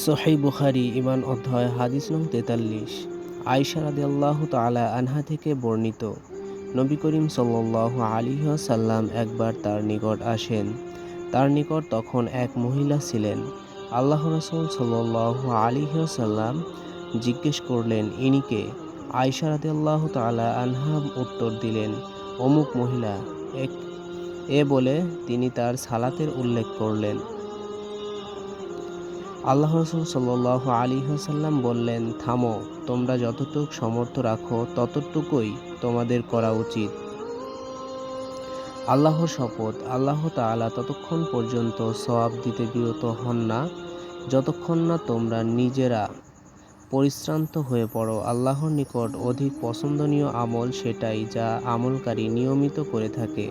সহিহ বুখারী ঈমান অধ্যায় হাদিস নং ৪৩। আয়েশা রাদিয়াল্লাহু তাআলা আনহা থেকে বর্ণিত, নবী করিম সাল্লাল্লাহু আলাইহি ওয়াসাল্লাম একবার তার নিকট আসেন। তার নিকট তখন এক মহিলা ছিলেন। আল্লাহর রাসূল সাল্লাল্লাহু আলাইহি ওয়াসাল্লাম জিজ্ঞেস করলেন, ইনি কে? আয়েশা রাদিয়াল্লাহু তাআলা আনহা উত্তর দিলেন, অমুক মহিলা। এ বলে তিনি তার সালাতের উল্লেখ করলেন। আল্লাহ রাসূল সাল্লাল্লাহু আলাইহি ওয়াসাল্লাম বললেন, থামো, তোমরা যতটুক সামর্থ্য রাখো ততটুকুই তোমাদের করা উচিত। আল্লাহর শপথ, আল্লাহ তাআলা ততক্ষণ পর্যন্ত সওয়াব দিতে বিরত হন না যতক্ষণ না তোমরা নিজেরা পরিশ্রান্ত হয়ে পড়ো। আল্লাহর নিকট অধিক পছন্দনীয় আমল সেটাই যা আমলকারী নিয়মিত করে থাকে।